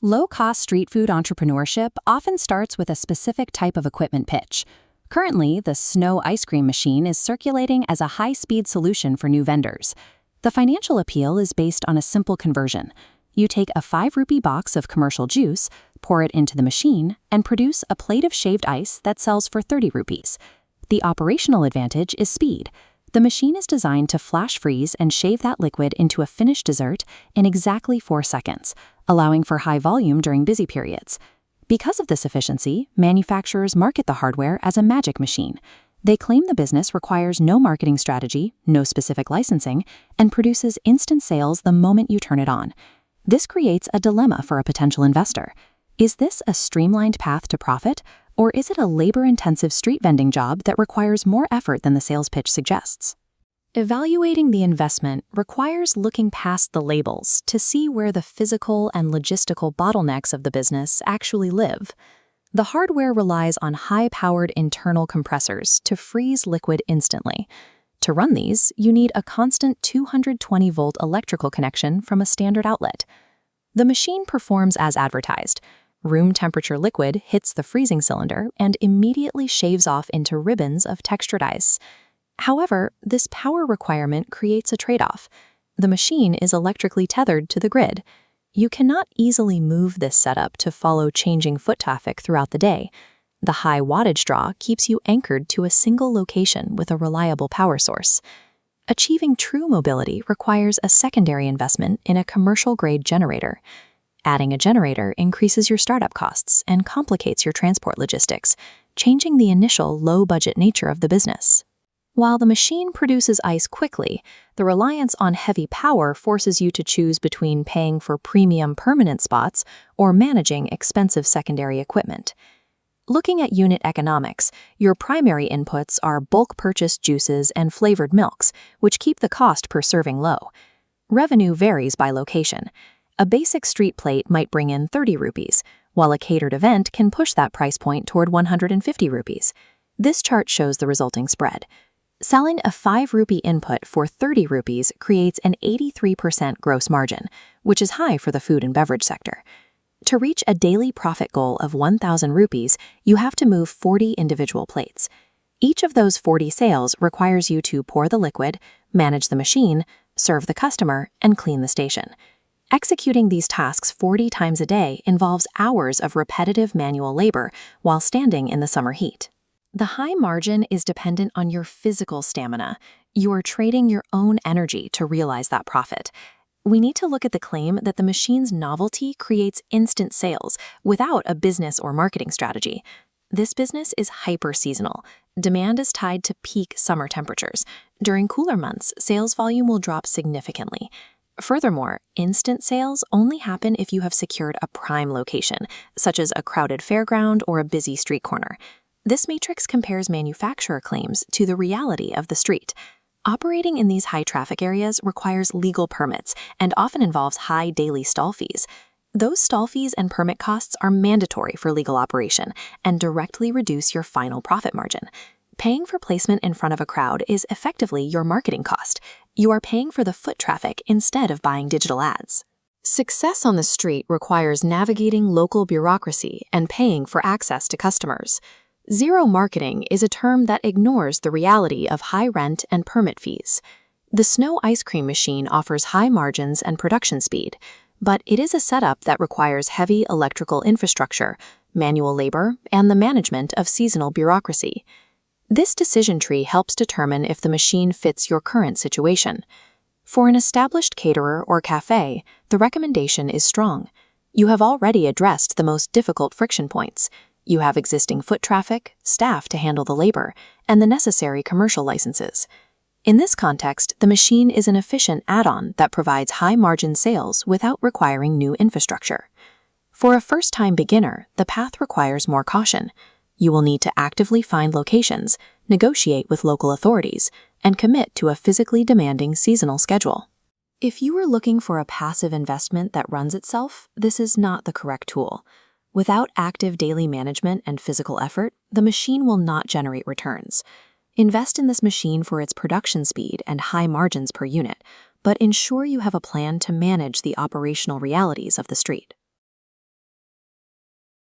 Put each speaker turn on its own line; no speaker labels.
Low-cost street food entrepreneurship often starts with a specific type of equipment pitch. Currently, the snow ice cream machine is circulating as a high-speed solution for new vendors. The financial appeal is based on a simple conversion. You take a 5 rupee box of commercial juice, pour it into the machine, and produce a plate of shaved ice that sells for 30 rupees. The operational advantage is speed. The machine is designed to flash freeze and shave that liquid into a finished dessert in exactly 4 seconds, allowing for high volume during busy periods. Because of this efficiency, manufacturers market the hardware as a magic machine. They claim the business requires no marketing strategy, no specific licensing, and produces instant sales the moment you turn it on. This creates a dilemma for a potential investor. Is this a streamlined path to profit, or is it a labor-intensive street vending job that requires more effort than the sales pitch suggests? Evaluating the investment requires looking past the labels to see where the physical and logistical bottlenecks of the business actually live. The hardware relies on high-powered internal compressors to freeze liquid instantly. To run these, you need a constant 220-volt electrical connection from a standard outlet. The machine performs as advertised. Room temperature liquid hits the freezing cylinder and immediately shaves off into ribbons of textured ice. However, this power requirement creates a trade-off. The machine is electrically tethered to the grid. You cannot easily move this setup to follow changing foot traffic throughout the day. The high wattage draw keeps you anchored to a single location with a reliable power source. Achieving true mobility requires a secondary investment in a commercial-grade generator. Adding a generator increases your startup costs and complicates your transport logistics, changing the initial low-budget nature of the business. While the machine produces ice quickly, the reliance on heavy power forces you to choose between paying for premium permanent spots or managing expensive secondary equipment. Looking at unit economics, your primary inputs are bulk purchased juices and flavored milks, which keep the cost per serving low. Revenue varies by location. A basic street plate might bring in 30 rupees, while a catered event can push that price point toward 150 rupees. This chart shows the resulting spread. Selling a 5 rupee input for 30 rupees creates an 83% gross margin, which is high for the food and beverage sector. To reach a daily profit goal of 1,000 rupees, you have to move 40 individual plates. Each of those 40 sales requires you to pour the liquid, manage the machine, serve the customer, and clean the station. Executing these tasks 40 times a day involves hours of repetitive manual labor while standing in the summer heat. The high margin is dependent on your physical stamina. You are trading your own energy to realize that profit. We need to look at the claim that the machine's novelty creates instant sales without a business or marketing strategy. This business is hyper-seasonal. Demand is tied to peak summer temperatures. During cooler months, sales volume will drop significantly. Furthermore, instant sales only happen if you have secured a prime location, such as a crowded fairground or a busy street corner. This matrix compares manufacturer claims to the reality of the street. Operating in these high-traffic areas requires legal permits and often involves high daily stall fees. Those stall fees and permit costs are mandatory for legal operation and directly reduce your final profit margin. Paying for placement in front of a crowd is effectively your marketing cost. You are paying for the foot traffic instead of buying digital ads. Success on the street requires navigating local bureaucracy and paying for access to customers. Zero marketing is a term that ignores the reality of high rent and permit fees. The snow ice cream machine offers high margins and production speed, but it is a setup that requires heavy electrical infrastructure, manual labor, and the management of seasonal bureaucracy. This decision tree helps determine if the machine fits your current situation. For an established caterer or cafe, the recommendation is strong. You have already addressed the most difficult friction points. You have existing foot traffic, staff to handle the labor, and the necessary commercial licenses. In this context, the machine is an efficient add-on that provides high-margin sales without requiring new infrastructure. For a first-time beginner, the path requires more caution. You will need to actively find locations, negotiate with local authorities, and commit to a physically demanding seasonal schedule. If you are looking for a passive investment that runs itself, this is not the correct tool. Without active daily management and physical effort, the machine will not generate returns. Invest in this machine for its production speed and high margins per unit, but ensure you have a plan to manage the operational realities of the street.